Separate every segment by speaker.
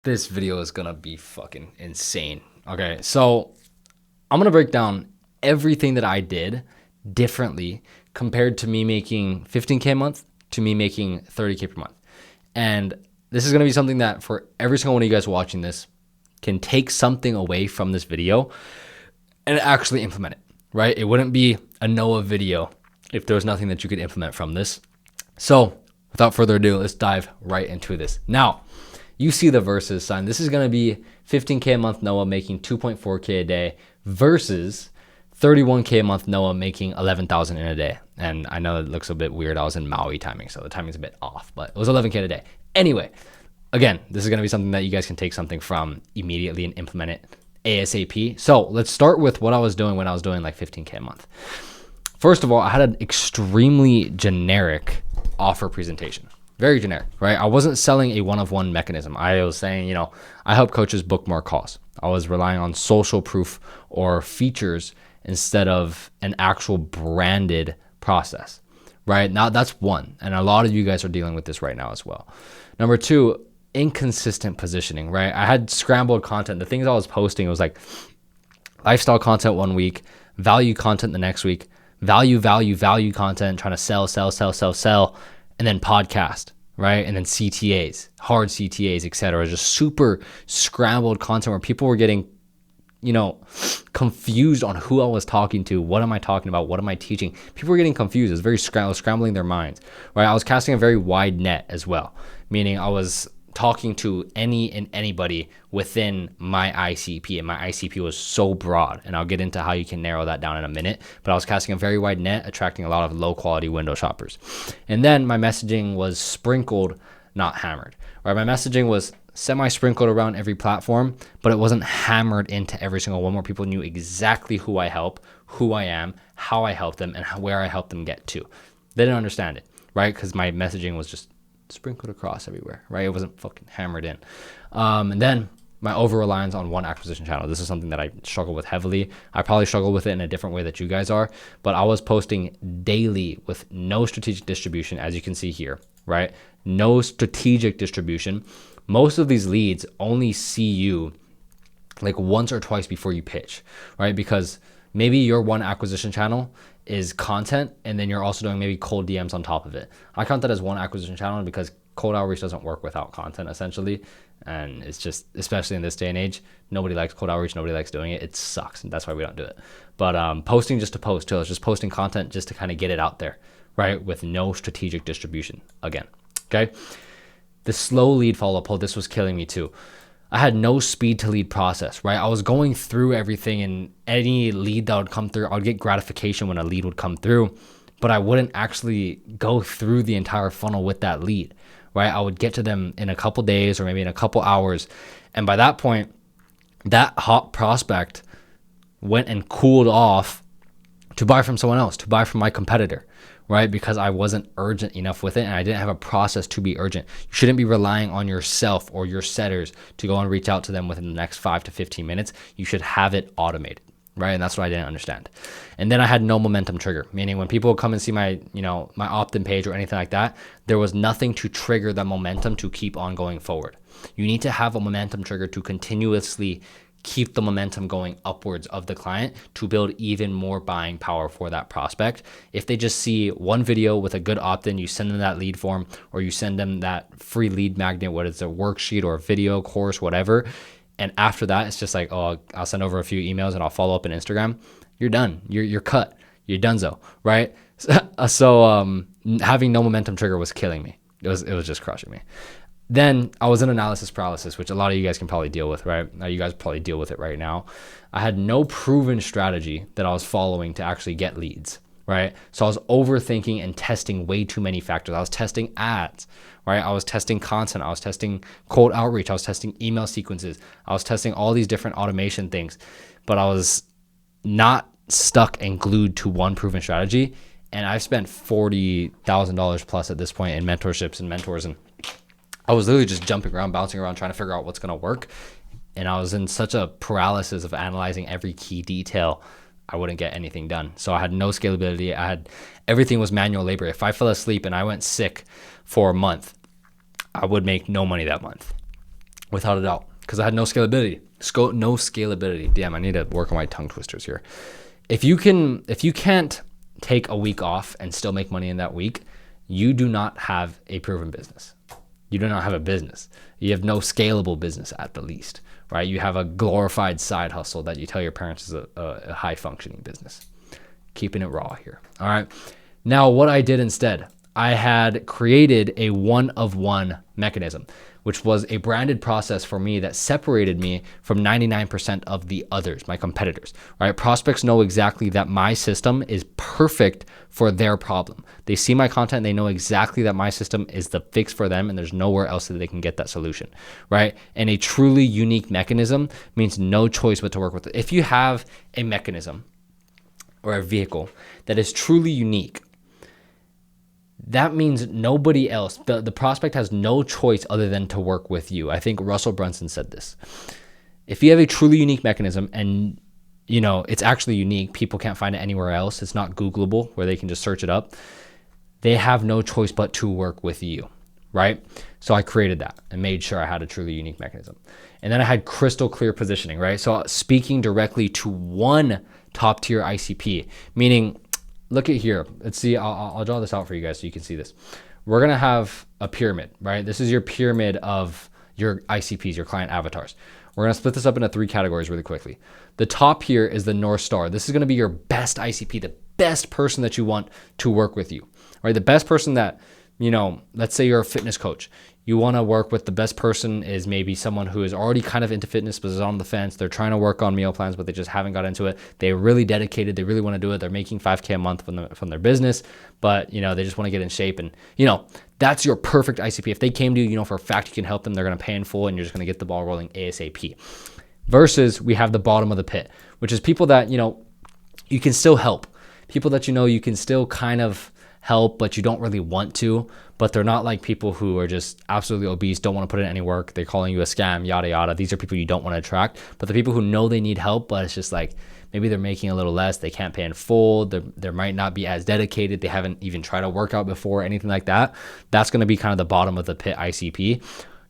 Speaker 1: This video is gonna be fucking insane. Okay, so I'm gonna break down everything that I did differently compared to me making 15K a month to me making 30K per month. And this is gonna be something that for every single one of you guys watching this can take something away from this video and actually implement it, right? It wouldn't be a Noah video if there was nothing that you could implement from this. So without further ado, let's dive right into this. Now, you see the versus sign. This is going to be 15K a month Noah making 2.4K a day versus 31K a month Noah making 11,000 in a day. And I know it looks a bit weird. I was in Maui timing, so the timing's a bit off, but it was 11K a day. Anyway, again, this is going to be something that you guys can take something from immediately and implement it ASAP. So let's start with what I was doing when I was doing like 15K a month. First of all, I had an extremely generic offer presentation. Very generic, right? I wasn't selling a one-of-one mechanism. I was saying, I help coaches book more calls. I was relying on social proof or features instead of an actual branded process, right? Now that's one. And a lot of you guys are dealing with this right now as well. Number two, inconsistent positioning, right? I had scrambled content. The things I was posting, it was like lifestyle content one week, value content the next week, value content, trying to sell, and then podcast, right? And then CTAs, hard CTAs, etc. Just super scrambled content where people were getting, confused on who I was talking to. What am I talking about? What am I teaching? People were getting confused. It was very scrambling their minds, right? I was casting a very wide net as well, meaning I was talking to any and anybody within my ICP, and my ICP was so broad, and I'll get into how you can narrow that down in a minute, but I was casting a very wide net, attracting a lot of low quality window shoppers. And then my messaging was sprinkled, not hammered, right? My messaging was semi-sprinkled around every platform, but it wasn't hammered into every single one where people knew exactly who I help, who I am, how I help them, and where I help them get to. They didn't understand it, right? Because my messaging was just sprinkled across everywhere, right? It wasn't fucking hammered in. And then my over reliance on one acquisition channel. This is something that I struggle with heavily. I probably struggle with it in a different way that you guys are, but I was posting daily with no strategic distribution, as you can see here, right? No strategic distribution. Most of these leads only see you like once or twice before you pitch, right? Because maybe your one acquisition channel is content, and then you're also doing maybe cold DMs on top of it. I count that as one acquisition channel because cold outreach doesn't work without content, essentially. And it's just, especially in this day and age, nobody likes cold outreach. Nobody likes doing it. It sucks. And that's why we don't do it. But posting just to post too. It's just posting content just to kind of get it out there, right? With no strategic distribution again. Okay. The slow lead follow-up, this was killing me too. I had no speed to lead process, right? I was going through everything, and any lead that would come through, I would get gratification when a lead would come through, but I wouldn't actually go through the entire funnel with that lead, right? I would get to them in a couple days or maybe in a couple hours. And by that point, that hot prospect went and cooled off to buy from someone else, to buy from my competitor, right? Because I wasn't urgent enough with it, and I didn't have a process to be urgent. You shouldn't be relying on yourself or your setters to go and reach out to them within the next 5 to 15 minutes. You should have it automated, right? And that's what I didn't understand. And then I had no momentum trigger, meaning when people come and see my, my opt-in page or anything like that, there was nothing to trigger the momentum to keep on going forward. You need to have a momentum trigger to continuously keep the momentum going upwards of the client to build even more buying power for that prospect. If they just see one video with a good opt-in, you send them that lead form, or you send them that free lead magnet, whether it's a worksheet or a video course, whatever. And after that, it's just like, oh, I'll send over a few emails and I'll follow up on Instagram. You're done. You're cut. You're donezo, right? So having no momentum trigger was killing me. It was just crushing me. Then I was in analysis paralysis, which a lot of you guys can probably deal with, right? You guys probably deal with it right now. I had no proven strategy that I was following to actually get leads, right? So I was overthinking and testing way too many factors. I was testing ads, right? I was testing content. I was testing cold outreach. I was testing email sequences. I was testing all these different automation things, but I was not stuck and glued to one proven strategy. And I've spent $40,000 plus at this point in mentorships and mentors, and I was literally just jumping around, bouncing around, trying to figure out what's going to work. And I was in such a paralysis of analyzing every key detail, I wouldn't get anything done. So I had no scalability. Everything was manual labor. If I fell asleep and I went sick for a month, I would make no money that month. without a doubt, because I had no scalability. No scalability. Damn, I need to work on my tongue twisters here. If you can't take a week off and still make money in that week, you do not have a proven business. You do not have a business. You have no scalable business at the least, right? You have a glorified side hustle that you tell your parents is a high functioning business. Keeping it raw here. All right. Now, what I did instead, I had created a one-of-one mechanism, which was a branded process for me that separated me from 99% of the others, my competitors, right? Prospects know exactly that my system is perfect for their problem. They see my content, they know exactly that my system is the fix for them, and there's nowhere else that they can get that solution, right? And a truly unique mechanism means no choice but to work with it. If you have a mechanism or a vehicle that is truly unique, that means nobody else, the prospect has no choice other than to work with you. I think Russell Brunson said this. If you have a truly unique mechanism and it's actually unique, people can't find it anywhere else, it's not Googleable where they can just search it up, they have no choice but to work with you, right? So I created that and made sure I had a truly unique mechanism. And then I had crystal clear positioning, right? So speaking directly to one top tier ICP, meaning, look at here. Let's see. I'll draw this out for you guys so you can see this. We're going to have a pyramid, right? This is your pyramid of your ICPs, your client avatars. We're going to split this up into 3 categories really quickly. The top here is the North Star. This is going to be your best ICP, the best person that you want to work with you, right? The best person that, let's say you're a fitness coach. You want to work with the best person is maybe someone who is already kind of into fitness, but is on the fence. They're trying to work on meal plans, but they just haven't got into it. They're really dedicated. They really want to do it. They're making $5K a month from their business, but they just want to get in shape. And that's your perfect ICP. If they came to you, for a fact you can help them, they're going to pay in full, and you're just going to get the ball rolling ASAP. Versus we have the bottom of the pit, which is people that you can still help. People that you can still kind of help, but you don't really want to. But they're not like people who are just absolutely obese, don't want to put in any work. They're calling you a scam, yada, yada. These are people you don't want to attract. But the people who know they need help, but it's just like maybe they're making a little less. They can't pay in full. They might not be as dedicated. They haven't even tried a workout before, anything like that. That's going to be kind of the bottom of the pit ICP.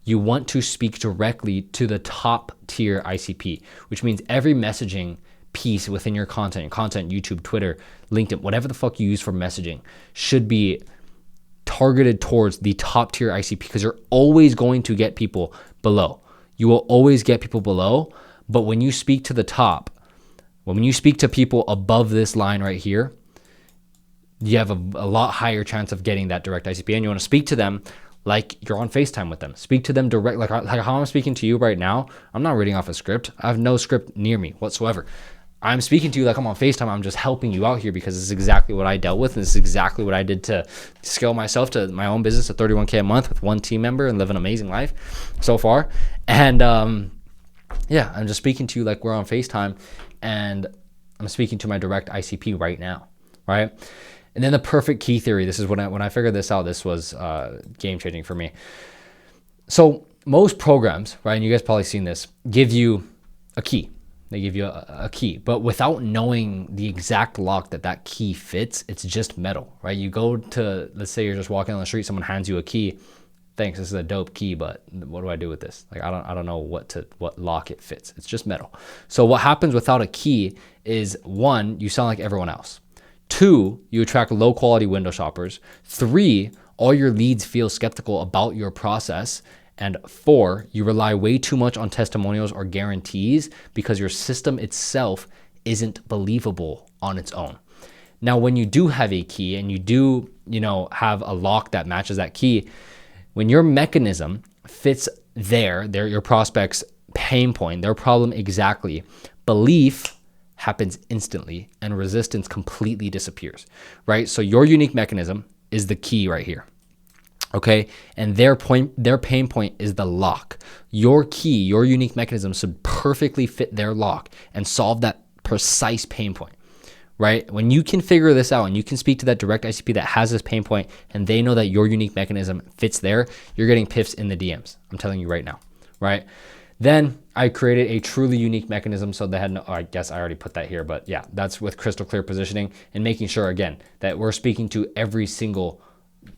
Speaker 1: You want to speak directly to the top tier ICP, which means every messaging piece within your content, YouTube, Twitter, LinkedIn, whatever the fuck you use for messaging should be targeted towards the top tier ICP, because you're always going to get people below. You will always get people below. But when you speak to the top, when you speak to people above this line right here, you have a lot higher chance of getting that direct ICP. And you want to speak to them like you're on FaceTime with them. Speak to them direct, like how I'm speaking to you right now. I'm not reading off a script. I have no script near me whatsoever. I'm speaking to you like I'm on FaceTime. I'm just helping you out here because this is exactly what I dealt with. And this is exactly what I did to scale myself to my own business at 31K a month with one team member and live an amazing life so far. And I'm just speaking to you like we're on FaceTime, and I'm speaking to my direct ICP right now, right? And then the perfect key theory. This is when I figured this out. This was game changing for me. So most programs, right, and you guys probably seen this, give you a key. They give you a key, but without knowing the exact lock that key fits, it's just metal, right? You go to, let's say you're just walking on the street, someone hands you a key. Thanks, this is a dope key, but what do I do with this? Like, I don't know what lock it fits. It's just metal. So what happens without a key is, 1, you sound like everyone else. 2, you attract low quality window shoppers. 3, all your leads feel skeptical about your process. And 4, you rely way too much on testimonials or guarantees because your system itself isn't believable on its own. Now, when you do have a key and you do, have a lock that matches that key, when your mechanism fits your prospect's pain point, their problem exactly, belief happens instantly and resistance completely disappears, right? So your unique mechanism is the key right here. Okay, and their pain point is the lock. Your key, your unique mechanism should perfectly fit their lock and solve that precise pain point, right? When you can figure this out and you can speak to that direct ICP that has this pain point and they know that your unique mechanism fits there, you're getting piffs in the DMs. I'm telling you right now, right? Then I created a truly unique mechanism. So they had I guess I already put that here, but yeah, that's with crystal clear positioning and making sure, again, that we're speaking to every single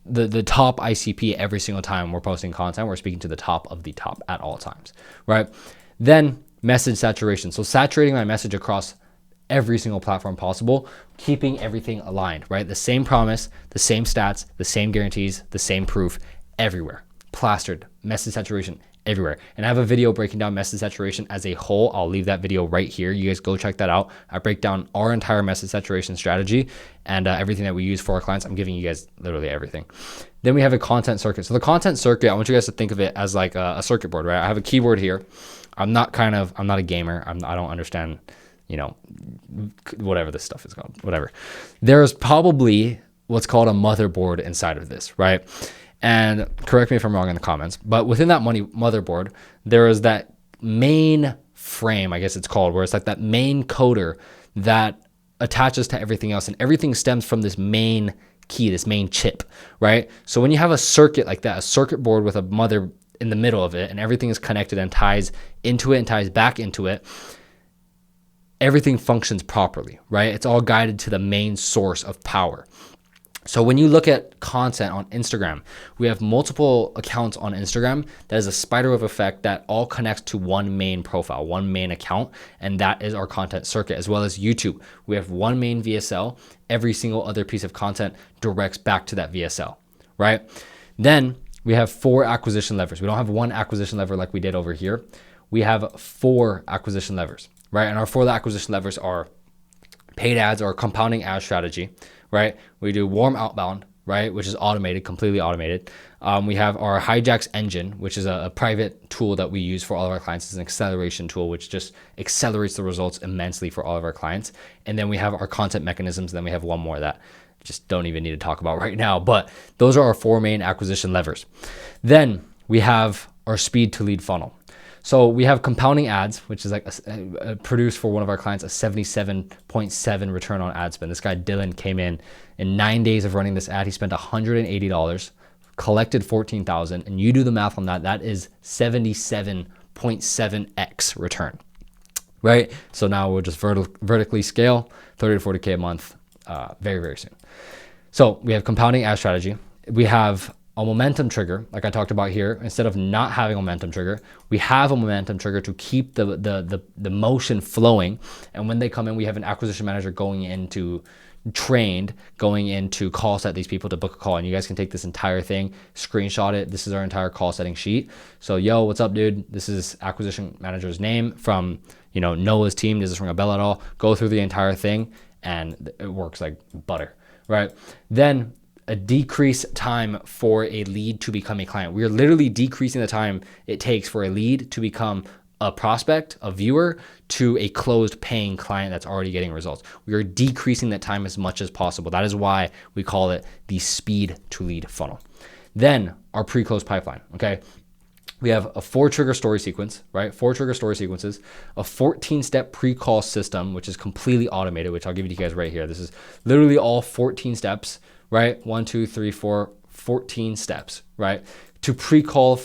Speaker 1: the top ICP every single time we're posting content. We're speaking to the top of the top at all times, right? Then message saturation. So saturating my message across every single platform possible, keeping everything aligned, right? The same promise, the same stats, the same guarantees, the same proof everywhere. Plastered, message saturation everywhere. And I have a video breaking down message saturation as a whole. I'll leave that video right here. You guys go check that out. I break down our entire message saturation strategy and everything that we use for our clients. I'm giving you guys literally everything. Then we have a content circuit. So the content circuit, I want you guys to think of it as like a circuit board, right? I have a keyboard here. I'm not a gamer. I don't understand, whatever this stuff is called, whatever. There's probably what's called a motherboard inside of this, right? And correct me if I'm wrong in the comments, but within that motherboard, there is that main frame, I guess it's called, where it's like that main coder that attaches to everything else, and everything stems from this main key, this main chip, right? So when you have a circuit like that, a circuit board with a mother in the middle of it, and everything is connected and ties into it and ties back into it, everything functions properly, right? It's all guided to the main source of power. So when you look at content on Instagram, we have multiple accounts on Instagram. That is a spiderweb effect that all connects to one main profile, one main account, and that is our content circuit, as well as YouTube. We have one main VSL. Every single other piece of content directs back to that VSL, right? Then we have 4 acquisition levers. We don't have one acquisition lever like we did over here. We have 4 acquisition levers, right? And our 4 acquisition levers are paid ads or compounding ad strategy, right? We do warm outbound, right? Which is automated, completely automated. We have our Hijacks engine, which is a private tool that we use for all of our clients. It's an acceleration tool, which just accelerates the results immensely for all of our clients. And then we have our content mechanisms. And then we have one more that I just don't even need to talk about right now, but those are our 4 main acquisition levers. Then we have our speed to lead funnel. So we have compounding ads, which is like produced for one of our clients, a 77.7 return on ad spend. This guy, Dylan, came in 9 days of running this ad. He spent $180, collected $14,000, and you do the math on that. That is 77.7x return, right? So now we'll just vertically scale 30 to 40K a month very, very soon. So we have compounding ad strategy. We have a momentum trigger, like I talked about here. Instead of not having a momentum trigger, we have a momentum trigger to keep the motion flowing. And when they come in, we have an acquisition manager going in to call set these people to book a call. And you guys can take this entire thing, screenshot it. This is our entire call setting sheet. So, yo, what's up, dude? This is acquisition manager's name from, Noah's team. Does this ring a bell at all? Go through the entire thing and it works like butter, right? Then a decrease time for a lead to become a client. We are literally decreasing the time it takes for a lead to become a prospect, a viewer, to a closed paying client that's already getting results. We are decreasing that time as much as possible. That is why we call it the speed to lead funnel. Then our pre-close pipeline, okay? We have a 4 trigger story sequence, right? 4 trigger story sequences, a 14-step pre-call system, which is completely automated, which I'll give you guys right here. This is literally all 14 steps, right? 1, 2, 3, 4, 14 steps, right? To pre-call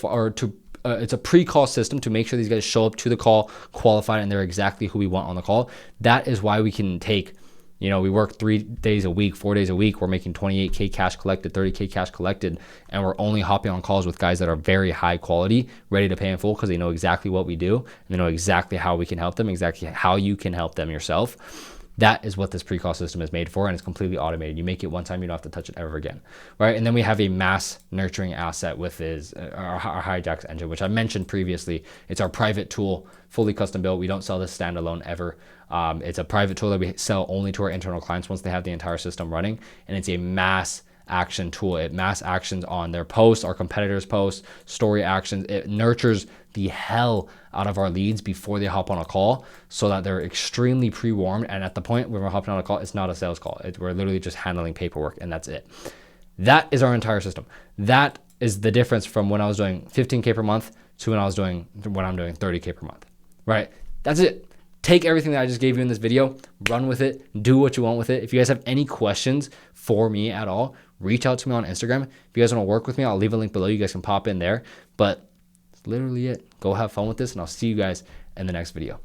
Speaker 1: it's a pre-call system to make sure these guys show up to the call qualified and they're exactly who we want on the call. That is why we can take, we work 3 days a week, 4 days a week. We're making 28K cash collected, 30K cash collected, and we're only hopping on calls with guys that are very high quality, ready to pay in full because they know exactly what we do and they know exactly how we can help them, exactly how you can help them yourself. That is what this pre-call system is made for, and it's completely automated. You make it one time, you don't have to touch it ever again, right? And then we have a mass nurturing asset with our Hijacks engine, which I mentioned previously. It's our private tool, fully custom built. We don't sell this standalone ever. It's a private tool that we sell only to our internal clients once they have the entire system running, and it's a mass action tool. It mass actions on their posts, our competitors' posts, story actions. It nurtures the hell out of our leads before they hop on a call so that they're extremely pre-warmed. And at the point when we're hopping on a call, it's not a sales call. We're literally just handling paperwork and that's it. That is our entire system. That is the difference from when I was doing 15K per month to when I'm doing 30K per month, right? That's it. Take everything that I just gave you in this video, run with it, do what you want with it. If you guys have any questions for me at all, reach out to me on Instagram. If you guys want to work with me, I'll leave a link below. You guys can pop in there. But that's literally it. Go have fun with this, and I'll see you guys in the next video.